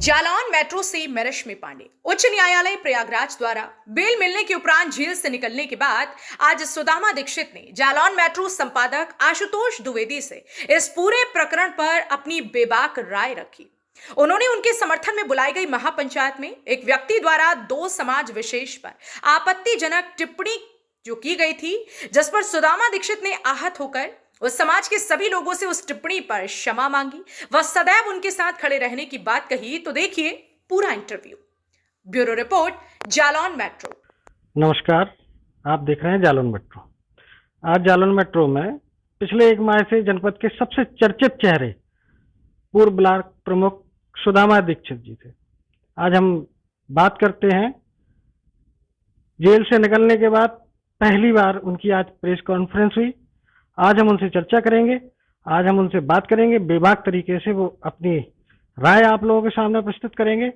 Jalaun metro से रश्मि पांडे उच्च न्यायालय प्रयागराज द्वारा बेल मिलने के उपरांत जेल से निकलने के बाद आज सुदामा दीक्षित ने जालौन मेट्रो संपादक आशुतोष द्विवेदी से इस पूरे प्रकरण पर अपनी बेबाक राय रखी। उन्होंने उनके समर्थन में बुलाई गई महापंचायत में एक व्यक्ति द्वारा दो समाज विशेष पर आपत्तिजनक टिप्पणी जो की गई थी, जिस पर सुदामा दीक्षित ने आहत होकर उस समाज के सभी लोगों से उस टिप्पणी पर क्षमा मांगी व सदैव उनके साथ खड़े रहने की बात कही। तो देखिए पूरा interview. Bureau report, Jalaun metro. नमस्कार, आप देख रहे हैं जालौन मेट्रो। आज जालौन मेट्रो में पिछले एक माह से जनपद के सबसे चर्चित चेहरे पूर्व ब्लॉक प्रमुख सुदामा दीक्षित जी थे। आज हम बात करते हैं जेल से निकलने के बाद पहली बार उनकी आज प्रेस कॉन्फ्रेंस हुई। आज हम उनसे चर्चा करेंगे, आज हम उनसे बात करेंगे, बेबाक तरीके से वो अपनी राय आप लोगों के सामने प्रस्तुत करेंगे।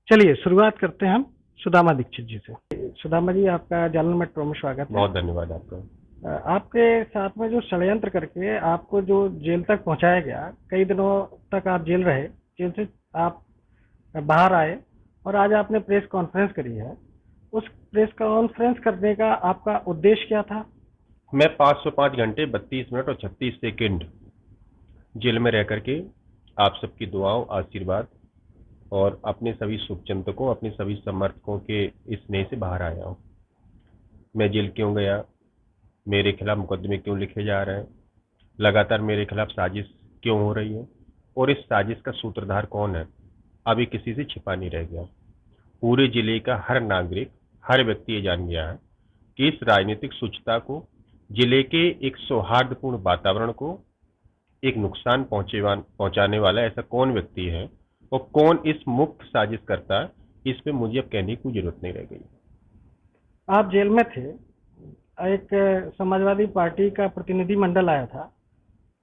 चलिए शुरुआत करते हैं हम सुदामा दीक्षित जी से। सुदामा जी, आपका जालौन मेट्रो में स्वागत है। बहुत धन्यवाद आपका। आपके साथ में जो षड्यंत्र करके आपको जो जेल तक पहुंचाया गया, कई दिनों तक आप जेल रहे, जेल से आप बाहर आए और आज आपने प्रेस कॉन्फ्रेंस करी है। उस प्रेस कॉन्फ्रेंस करने का आपका उद्देश्य क्या था? मैं 505 घंटे 32 मिनट और 36 सेकंड जेल में रह करके आप सबकी दुआओं, आशीर्वाद और अपने सभी शुभचिंतकों, अपने सभी समर्थकों के स्नेह से बाहर आया हूँ। मैं जेल क्यों गया, मेरे खिलाफ मुकदमे क्यों लिखे जा रहे हैं, लगातार मेरे खिलाफ साजिश क्यों हो रही है और इस साजिश का सूत्रधार कौन है, अभी किसी से छिपा नहीं रह गया। पूरे जिले का हर नागरिक, हर व्यक्ति ये जान गया है कि इस राजनीतिक शुचिता को, जिले के एक सौहार्दपूर्ण वातावरण को एक नुकसान पहुंचाने वाला ऐसा कौन व्यक्ति है और कौन इस मुक्त साजिश करता है, इस पे मुझे अब कहने की जरूरत नहीं रह गई। आप जेल में थे, एक समाजवादी पार्टी का प्रतिनिधि मंडल आया था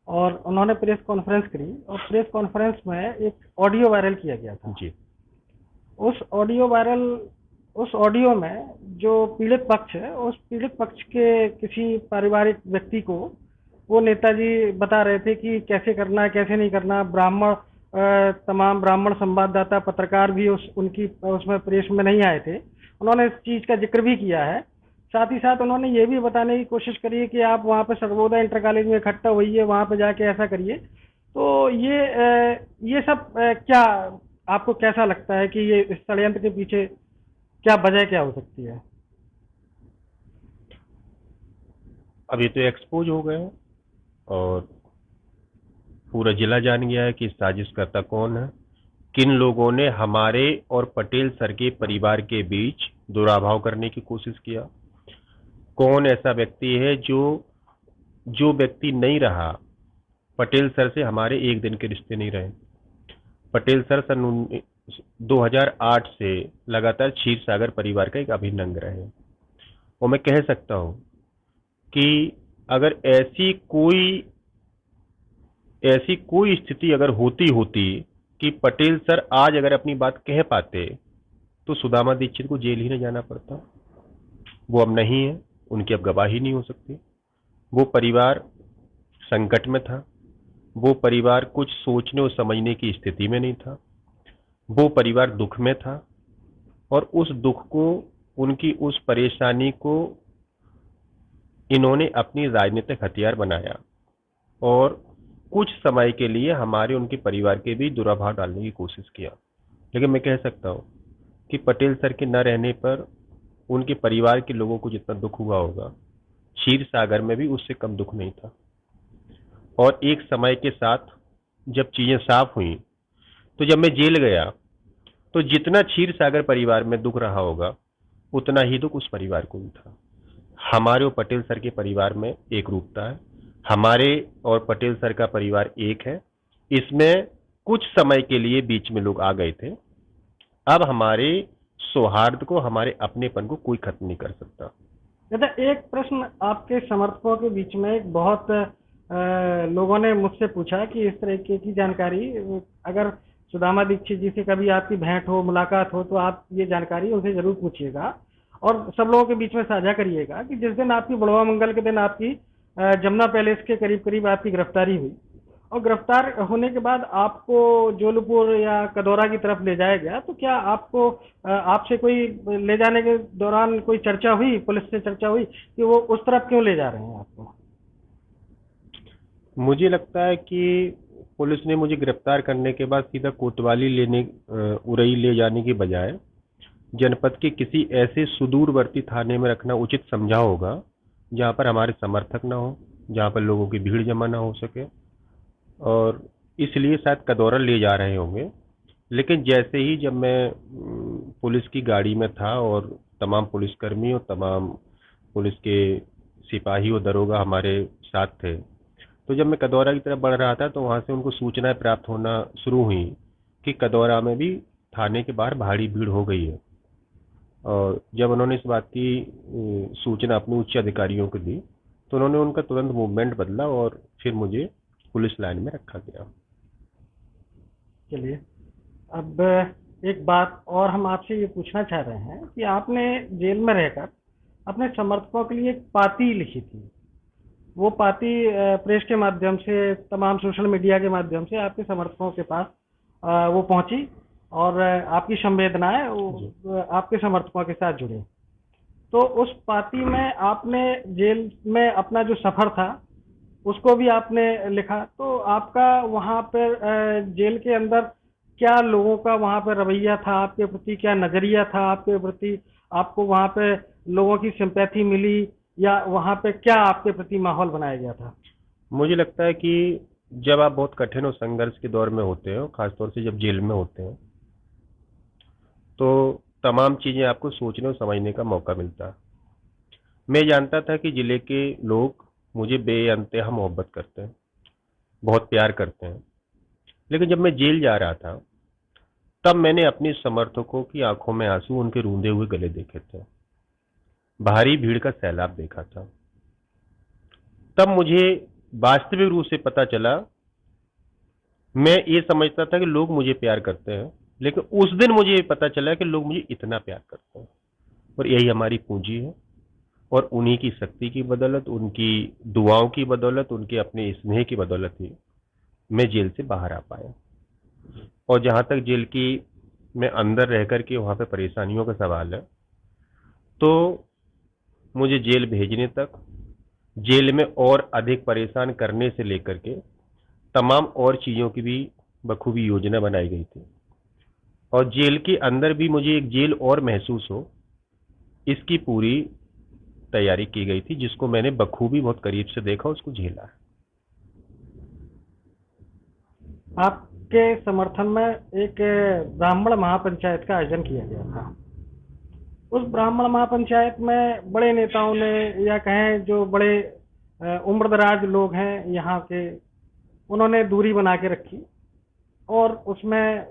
और उन्होंने प्रेस कॉन्फ्रेंस करी और प्रेस कॉन्फ्रेंस में एक ऑडियो वायरल किया गया था जी। उस ऑडियो में जो पीड़ित पक्ष है, उस पीड़ित पक्ष के किसी पारिवारिक व्यक्ति को वो नेताजी बता रहे थे कि कैसे करना है, कैसे नहीं करना। तमाम ब्राह्मण संवाददाता, पत्रकार भी उसमें प्रेस में नहीं आए थे। उन्होंने इस चीज़ का जिक्र भी किया है। साथ ही साथ उन्होंने ये भी बताने की कोशिश करी है कि आप वहाँ पे सर्वोदय इंटर कॉलेज में इकट्ठा होइए, वहाँ पे जाके ऐसा करिए। तो ये सब क्या आपको कैसा लगता है कि ये इस षड्यंत्र के पीछे क्या वजह क्या हो सकती है? अभी तो एक्सपोज हो गए और पूरा जिला जान गया है कि साजिशकर्ता कौन है, किन लोगों ने हमारे और पटेल सर के परिवार के बीच दुराभाव करने की कोशिश किया, कौन ऐसा व्यक्ति है जो व्यक्ति नहीं रहा। पटेल सर से हमारे एक दिन के रिश्ते नहीं रहे। पटेल सर सन 2008 से लगातार क्षीरसागर परिवार का एक अभिन्न अंग रहे और मैं कह सकता हूं कि अगर ऐसी कोई स्थिति अगर होती कि पटेल सर आज अगर अपनी बात कह पाते तो सुदामा दीक्षित को जेल ही न जाना पड़ता। वो अब नहीं है, उनकी अब गवाही नहीं हो सकती। वो परिवार संकट में था, वो परिवार कुछ सोचने और समझने की स्थिति में नहीं था, वो परिवार दुख में था और उस दुख को, उनकी उस परेशानी को इन्होंने अपनी राजनीतिक हथियार बनाया और कुछ समय के लिए हमारे उनके परिवार के भी दुराभाव डालने की कोशिश किया। लेकिन मैं कह सकता हूँ कि पटेल सर के न रहने पर उनके परिवार के लोगों को जितना दुख हुआ होगा, क्षीरसागर में भी उससे कम दुख नहीं था। और एक समय के साथ जब चीजें साफ हुई तो जब मैं जेल गया तो जितना क्षीरसागर परिवार में दुख रहा होगा उतना ही दुख उस परिवार को भी था। हमारे और पटेल सर के परिवार में एक रूपता है, हमारे और पटेल सर का परिवार एक है। इसमें कुछ समय के लिए बीच में लोग आ गए थे। अब हमारे सौहार्द को, हमारे अपनेपन को कोई खत्म नहीं कर सकता। दादा, एक प्रश्न आपके समर्थकों के बीच में एक बहुत लोगों ने मुझसे पूछा कि इस तरह की जानकारी, अगर सुदामा दीक्षित जी से कभी आपकी भेंट हो, मुलाकात हो, तो आप ये जानकारी उनसे जरूर पूछिएगा और सब लोगों के बीच में साझा करिएगा कि जिस दिन आपकी बड़वा मंगल के दिन आपकी जमुना पैलेस के करीब आपकी गिरफ्तारी हुई, और गिरफ्तार होने के बाद आपको जोलपुर या कदौरा की तरफ ले जाया गया, तो क्या आपको आपसे कोई ले जाने के दौरान कोई चर्चा हुई, पुलिस से चर्चा हुई कि वो उस तरफ क्यों ले जा रहे हैं आपको? मुझे लगता है कि पुलिस ने मुझे गिरफ्तार करने के बाद सीधा कोतवाली उरई ले जाने की बजाय जनपद के किसी ऐसे सुदूरवर्ती थाने में रखना उचित समझा होगा जहां पर हमारे समर्थक ना हो, जहां पर लोगों की भीड़ जमा ना हो सके, और इसलिए शायद कदौरा ले जा रहे होंगे। लेकिन जैसे ही जब मैं पुलिस की गाड़ी में था और तमाम पुलिसकर्मी और तमाम पुलिस के सिपाही और दरोगा हमारे साथ थे, तो जब मैं कदौरा की तरफ बढ़ रहा था तो वहां से उनको सूचनाएं प्राप्त होना शुरू हुई कि कदौरा में भी थाने के बाहर भारी भीड़ हो गई है। और जब उन्होंने इस बात की सूचना अपने उच्च अधिकारियों को दी तो उन्होंने उनका तुरंत मूवमेंट बदला और फिर मुझे पुलिस लाइन में रखा गया। चलिए, अब एक बात और हम आपसे ये पूछना चाह रहे हैं कि आपने जेल में रहकर अपने समर्थकों के लिए एक पाती लिखी थी। वो पाती प्रेस के माध्यम से, तमाम सोशल मीडिया के माध्यम से आपके समर्थकों के पास वो पहुंची और आपकी संवेदनाएं आपके समर्थकों के साथ जुड़ी। तो उस पाती में आपने जेल में अपना जो सफर था उसको भी आपने लिखा। तो आपका वहाँ पर जेल के अंदर क्या लोगों का वहाँ पर रवैया था आपके प्रति, क्या नजरिया था आपके प्रति, आपको वहाँ पे लोगों की सिंपैथी मिली या वहाँ पे क्या आपके प्रति माहौल बनाया गया था? मुझे लगता है कि जब आप बहुत कठिन और संघर्ष के दौर में होते हो, खासतौर से जब जेल में होते हैं, तो तमाम चीजें आपको सोचने और समझने का मौका मिलता है। मैं जानता था कि जिले के लोग मुझे बेअंतहा मोहब्बत करते हैं, बहुत प्यार करते हैं, लेकिन जब मैं जेल जा रहा था तब मैंने अपने समर्थकों की आंखों में आंसू, उनके रूंधे हुए गले देखे थे, भारी भीड़ का सैलाब देखा था। तब मुझे वास्तविक रूप से पता चला, मैं ये समझता था कि लोग मुझे प्यार करते हैं, लेकिन उस दिन मुझे ये पता चला कि लोग मुझे इतना प्यार करते हैं, और यही हमारी पूंजी है। और उन्हीं की शक्ति की बदौलत, उनकी दुआओं की बदौलत, उनके अपने स्नेह की बदौलत ही मैं जेल से बाहर आ पाया। और जहां तक जेल की मैं अंदर रह करके वहां पे परेशानियों का सवाल है, तो मुझे जेल भेजने तक, जेल में और अधिक परेशान करने से लेकर के तमाम और चीजों की भी बखूबी योजना बनाई गई थी। और जेल के अंदर भी मुझे एक जेल और महसूस हो, इसकी पूरी तैयारी की गई थी, जिसको मैंने बखूबी बहुत करीब से देखा, उसको झेला। आपके समर्थन में एक ब्राह्मण महापंचायत का आयोजन किया गया था। उस ब्राह्मण महापंचायत में बड़े नेताओं ने, या कहें जो बड़े उम्रदराज लोग हैं यहाँ के, उन्होंने दूरी बना के रखी और उसमें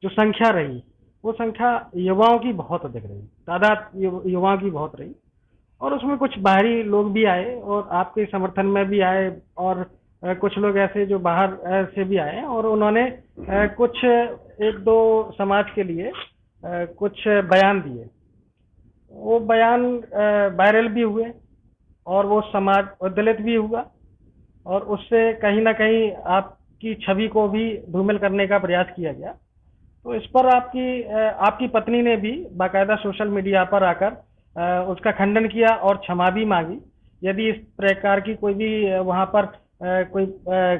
जो संख्या रही वो संख्या युवाओं की बहुत अधिक रही, तादाद युवाओं की बहुत रही। और उसमें कुछ बाहरी लोग भी आए और आपके समर्थन में भी आए, और कुछ लोग ऐसे जो बाहर से भी आए, और उन्होंने कुछ एक दो समाज के लिए कुछ बयान दिए। वो बयान वायरल भी हुए और वो समाज दलित भी हुआ, और उससे कहीं ना कहीं आपकी छवि को भी धूमिल करने का प्रयास किया गया। तो इस पर आपकी पत्नी ने भी बाकायदा सोशल मीडिया पर आकर उसका खंडन किया और क्षमा भी मांगी। यदि इस प्रकार की कोई भी वहां पर कोई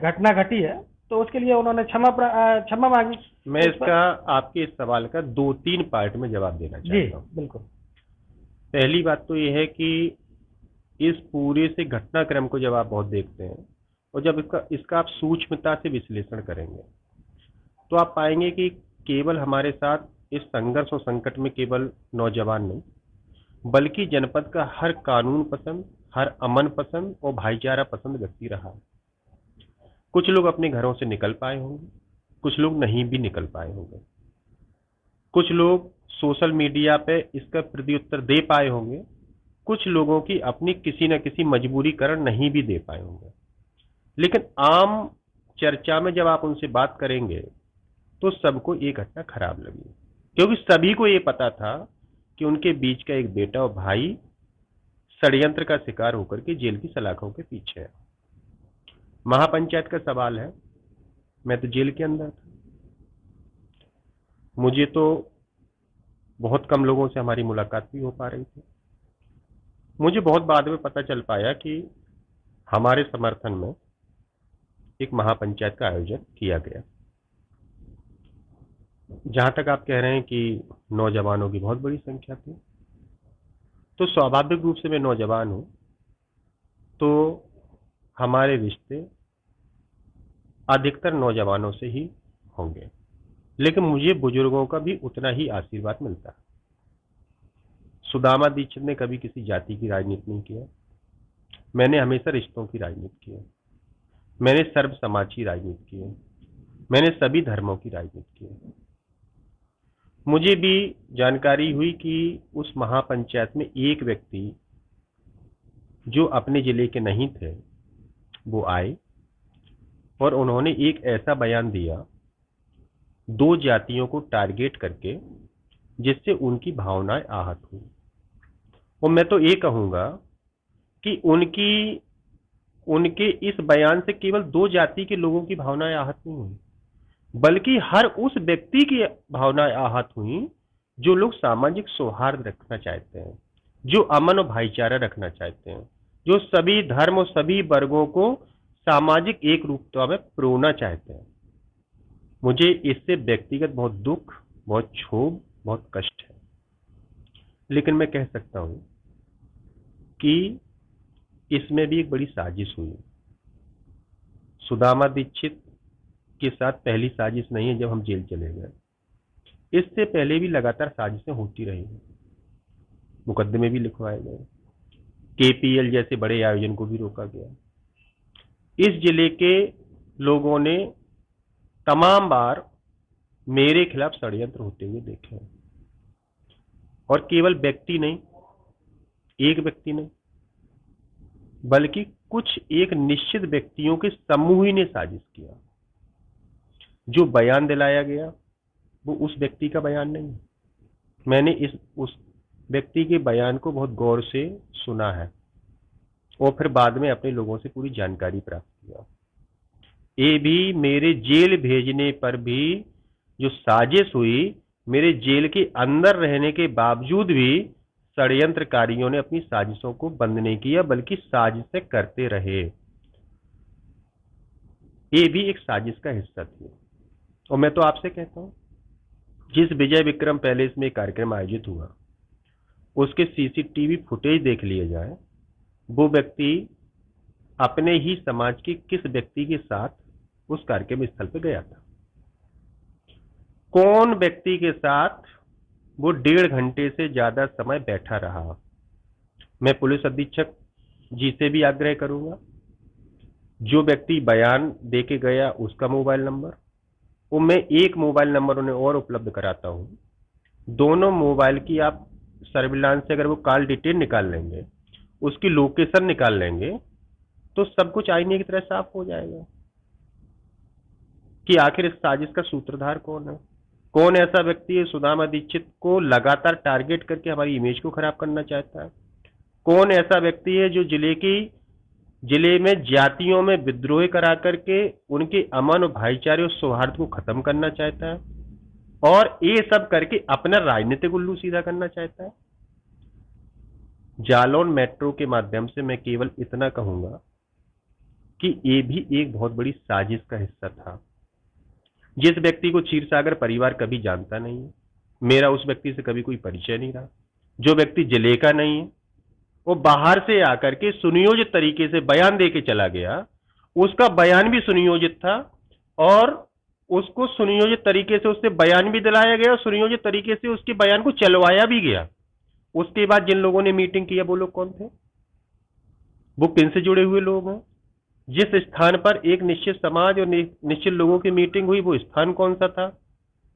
घटना घटी है तो उसके लिए उन्होंने क्षमा मांगी। मैं इसका आपके इस सवाल का 2-3 पार्ट में जवाब देना चाहता हूँ। बिल्कुल। पहली बात तो यह है कि इस पूरे से घटनाक्रम को जब आप बहुत देखते हैं और जब इसका आप सूक्ष्मता से विश्लेषण करेंगे तो आप पाएंगे कि केवल हमारे साथ इस संघर्ष और संकट में केवल नौजवान नहीं, बल्कि जनपद का हर कानून पसंद, हर अमन पसंद और भाईचारा पसंद व्यक्ति रहा है। कुछ लोग अपने घरों से निकल पाए होंगे, कुछ लोग नहीं भी निकल पाए होंगे, कुछ लोग सोशल मीडिया पे इसका प्रत्युत्तर दे पाए होंगे, कुछ लोगों की अपनी किसी न किसी मजबूरी कारण नहीं भी दे पाए होंगे। लेकिन आम चर्चा में जब आप उनसे बात करेंगे तो सबको ये घटना खराब लगी, क्योंकि सभी को ये पता था कि उनके बीच का एक बेटा और भाई षड्यंत्र का शिकार होकर के जेल की सलाखों के पीछे है। महापंचायत का सवाल है, मैं तो जेल के अंदर था। मुझे तो बहुत कम लोगों से हमारी मुलाकात भी हो पा रही थी। मुझे बहुत बाद में पता चल पाया कि हमारे समर्थन में एक महापंचायत का आयोजन किया गया। जहां तक आप कह रहे हैं कि नौजवानों की बहुत बड़ी संख्या थी, तो स्वाभाविक रूप से मैं नौजवान हूं, तो हमारे रिश्ते अधिकतर नौजवानों से ही होंगे, लेकिन मुझे बुजुर्गों का भी उतना ही आशीर्वाद मिलता है। सुदामा दीक्षित ने कभी किसी जाति की राजनीति नहीं किया। मैंने हमेशा रिश्तों की राजनीति की है। मैंने सर्व समाज की राजनीति की है। मैंने सभी धर्मों की राजनीति की है। मुझे भी जानकारी हुई कि उस महापंचायत में एक व्यक्ति जो अपने जिले के नहीं थे वो आए और उन्होंने एक ऐसा बयान दिया 2 जातियों को टारगेट करके, जिससे उनकी भावनाएं आहत हुई। और मैं तो ये कहूंगा कि उनके इस बयान से केवल 2 जाति के लोगों की भावनाएं आहत नहीं हुई, बल्कि हर उस व्यक्ति की भावनाएं आहत हुई जो लोग सामाजिक सौहार्द रखना चाहते हैं, जो अमन और भाईचारा रखना चाहते हैं, जो सभी धर्म और सभी वर्गों को सामाजिक एक रूपता में पिरोना चाहते हैं। मुझे इससे व्यक्तिगत बहुत दुख, बहुत क्षोभ, बहुत कष्ट है, लेकिन मैं कह सकता हूं कि इसमें भी एक बड़ी साजिश हुई। सुदामा दीक्षित के साथ पहली साजिश नहीं है जब हम जेल चले गए। इससे पहले भी लगातार साजिशें होती रही हैं। मुकदमे भी लिखवाए गए, केपीएल जैसे बड़े आयोजन को भी रोका गया। इस जिले के लोगों ने तमाम बार मेरे खिलाफ षड्यंत्र होते हुए देखे हैं, और केवल व्यक्ति नहीं, एक व्यक्ति नहीं, बल्कि कुछ एक निश्चित व्यक्तियों के समूह ही ने साजिश किया। जो बयान दिलाया गया वो उस व्यक्ति का बयान नहीं। मैंने उस व्यक्ति के बयान को बहुत गौर से सुना है और फिर बाद में अपने लोगों से पूरी जानकारी प्राप्त किया। ये भी मेरे जेल भेजने पर भी जो साजिश हुई, मेरे जेल के अंदर रहने के बावजूद भी षड्यंत्रकारियों ने अपनी साजिशों को बंद नहीं किया, बल्कि साजिशें करते रहे। ये भी एक साजिश का हिस्सा थी। और मैं तो आपसे कहता हूं, जिस विजय विक्रम पैलेस में कार्यक्रम आयोजित हुआ उसके सीसीटीवी फुटेज देख लिए जाए, वो व्यक्ति अपने ही समाज के किस व्यक्ति के साथ उस कार्यक्रम स्थल पर गया था, कौन व्यक्ति के साथ वो 1.5 घंटे से ज्यादा समय बैठा रहा। मैं पुलिस अधीक्षक जी से भी आग्रह करूंगा, जो व्यक्ति बयान देके गया उसका मोबाइल नंबर, वो मैं एक मोबाइल नंबर उन्हें और उपलब्ध कराता हूं। दोनों मोबाइल की आप सर्विलांस से अगर वो कॉल डिटेल निकाल लेंगे, उसकी लोकेशन निकाल लेंगे, तो सब कुछ आईने की तरह साफ हो जाएगा कि आखिर इस साजिश का सूत्रधार कौन है। कौन ऐसा व्यक्ति है सुदामा दीक्षित को लगातार टारगेट करके हमारी इमेज को खराब करना चाहता है। कौन ऐसा व्यक्ति है जो जिले में जातियों में विद्रोह करा करके उनके अमन और भाईचारे और सौहार्द को खत्म करना चाहता है, और ये सब करके अपना राजनीतिक उल्लू सीधा करना चाहता है। जालौन मेट्रो के माध्यम से मैं केवल इतना कहूंगा कि ये भी एक बहुत बड़ी साजिश का हिस्सा था। जिस व्यक्ति को क्षीरसागर परिवार कभी जानता नहीं है, मेरा उस व्यक्ति से कभी कोई परिचय नहीं रहा, जो व्यक्ति जिले का नहीं है, वो बाहर से आकर के सुनियोजित तरीके से बयान दे के चला गया। उसका बयान भी सुनियोजित था और उसको सुनियोजित तरीके से उससे बयान भी दिलाया गया और सुनियोजित तरीके से उसके बयान को चलवाया भी गया। उसके बाद जिन लोगों ने मीटिंग किया वो लोग कौन थे, वो किन से जुड़े हुए लोग हैं। जिस स्थान पर एक निश्चित समाज और निश्चित लोगों की मीटिंग हुई, वो स्थान कौन सा था,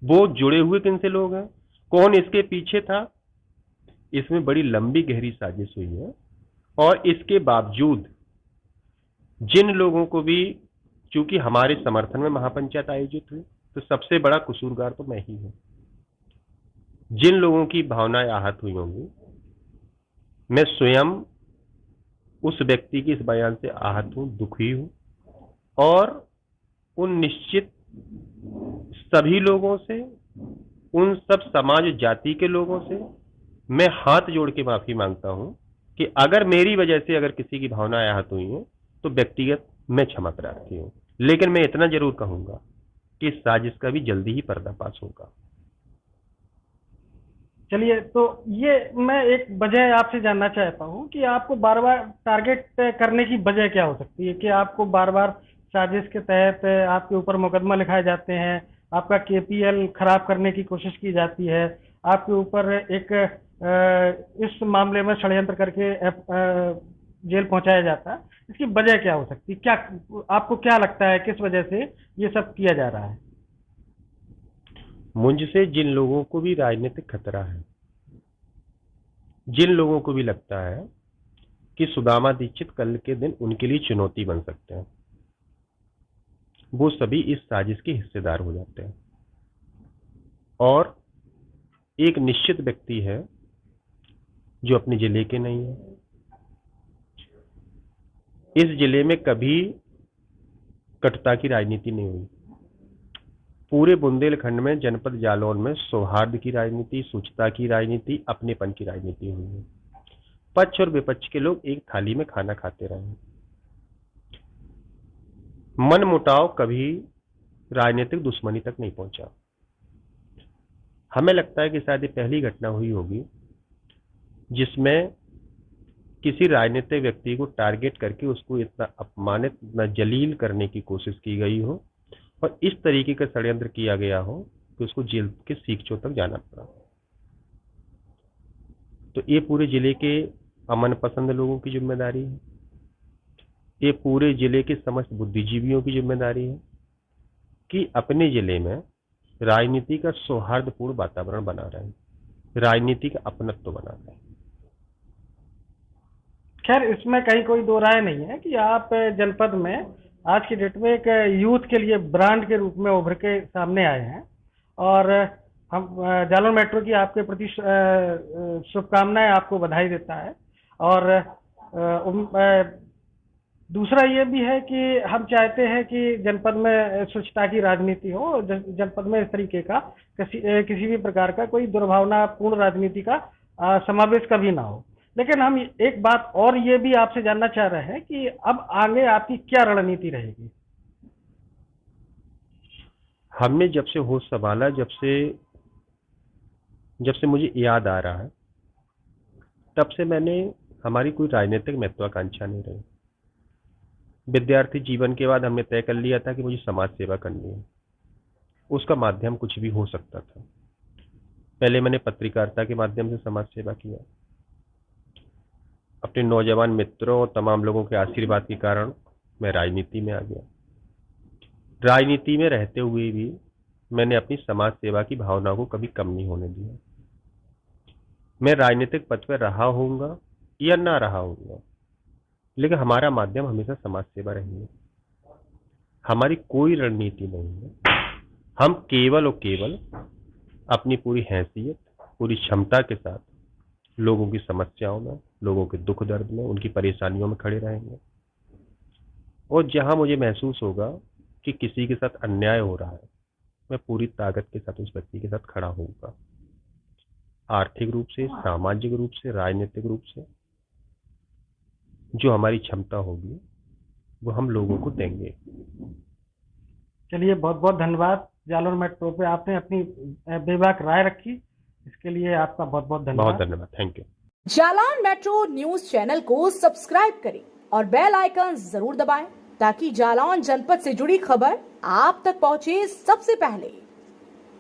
वो जुड़े हुए किन से लोग हैं, कौन इसके पीछे था। इसमें बड़ी लंबी गहरी साजिश हुई है, और इसके बावजूद जिन लोगों को भी, चूंकि हमारे समर्थन में महापंचायत आयोजित हुई, तो सबसे बड़ा कसूरगार तो मैं ही हूं। जिन लोगों की भावनाएं आहत हुई होंगी, मैं स्वयं उस व्यक्ति के इस बयान से आहत हूं, दुखी हूं, और उन निश्चित सभी लोगों से, उन सब समाज जाति के लोगों से मैं हाथ जोड़ के माफी मांगता हूं कि अगर मेरी वजह से अगर किसी की भावनाएं आहत हुई हैं तो व्यक्तिगत मैं क्षमा प्रार्थी हूं। लेकिन मैं इतना जरूर कहूंगा कि इस साजिश का भी जल्दी ही पर्दाफाश होगा। चलिए, तो ये मैं एक वजह आपसे जानना चाहता हूँ कि आपको बार बार टारगेट करने की वजह क्या हो सकती है कि आपको बार बार साजिश के तहत आपके ऊपर मुकदमा लिखाए जाते हैं, आपका केपीएल खराब करने की कोशिश की जाती है, आपके ऊपर एक इस मामले में षड्यंत्र करके जेल पहुंचाया जाता है। इसकी वजह क्या हो सकती है? क्या आपको क्या लगता है किस वजह से ये सब किया जा रहा है? मुझसे जिन लोगों को भी राजनीतिक खतरा है, जिन लोगों को भी लगता है कि सुदामा दीक्षित कल के दिन उनके लिए चुनौती बन सकते हैं, वो सभी इस साजिश के हिस्सेदार हो जाते हैं। और एक निश्चित व्यक्ति है जो अपने जिले के नहीं है। इस जिले में कभी कटुता की राजनीति नहीं हुई। पूरे बुंदेलखंड में, जनपद जालौन में सौहार्द की राजनीति, शुचिता की राजनीति, अपनेपन की राजनीति हुई है। पक्ष और विपक्ष के लोग एक थाली में खाना खाते रहे। मन मुटाव कभी राजनीतिक दुश्मनी तक नहीं पहुंचा। हमें लगता है कि शायद ये पहली घटना हुई होगी जिसमें किसी राजनीतिक व्यक्ति को टारगेट करके उसको इतना अपमानित, इतना जलील करने की कोशिश की गई हो और इस तरीके का षड्यंत्र किया गया हो कि उसको जेल के सीखचों तक जाना पड़ा। तो ये पूरे जिले के अमन पसंद लोगों की जिम्मेदारी है, ये पूरे जिले के समस्त बुद्धिजीवियों की जिम्मेदारी है कि अपने जिले में राजनीति का सौहार्दपूर्ण वातावरण बना रहे, राजनीति का अपनत्व बना रहे। खैर, इसमें कहीं कोई दो राय नहीं है कि आप जनपद में आज की डेट में एक यूथ के लिए ब्रांड के रूप में उभर के सामने आए हैं और हम जालौन मेट्रो की आपके प्रति शुभकामनाएं, आपको बधाई देता है। और दूसरा ये भी है कि हम चाहते हैं कि जनपद में स्वच्छता की राजनीति हो, जनपद में इस तरीके का किसी भी प्रकार का कोई दुर्भावनापूर्ण राजनीति का समावेश कभी ना हो। लेकिन हम एक बात और ये भी आपसे जानना चाह रहे हैं कि अब आगे आपकी क्या रणनीति रहेगी? हमने जब से होश संभाला, जब से मुझे याद आ रहा है, तब से मैंने हमारी कोई राजनीतिक महत्वाकांक्षा नहीं रही। विद्यार्थी जीवन के बाद हमने तय कर लिया था कि मुझे समाज सेवा करनी है। उसका माध्यम कुछ भी हो सकता था। पहले मैंने पत्रकारिता के माध्यम से समाज सेवा किया। अपने नौजवान मित्रों और तमाम लोगों के आशीर्वाद के कारण मैं राजनीति में आ गया। राजनीति में रहते हुए भी मैंने अपनी समाज सेवा की भावना को कभी कम नहीं होने दिया। मैं राजनीतिक पद पर रहा होऊंगा या ना रहा होऊंगा, लेकिन हमारा माध्यम हमेशा समाज सेवा रही है। हमारी कोई रणनीति नहीं है। हम केवल और केवल अपनी पूरी हैसियत, पूरी क्षमता के साथ लोगों की समस्याओं में, लोगों के दुख दर्द में, उनकी परेशानियों में खड़े रहेंगे। और जहां मुझे महसूस होगा कि किसी के साथ अन्याय हो रहा है, मैं पूरी ताकत के साथ उस व्यक्ति के साथ खड़ा होऊंगा। आर्थिक रूप से, सामाजिक रूप से, राजनीतिक रूप से जो हमारी क्षमता होगी वो हम लोगों को देंगे। चलिए, बहुत बहुत धन्यवाद। जालौन मेट्रो पे आपने अपनी बेबाक राय रखी, इसके लिए आपका बहुत बहुत धन्यवाद। बहुत धन्यवाद, thank you. Jalaun metro news channel को सब्सक्राइब करें और बेल आइकन जरूर दबाएं ताकि जालौन जनपद से जुड़ी खबर आप तक पहुंचे सबसे पहले।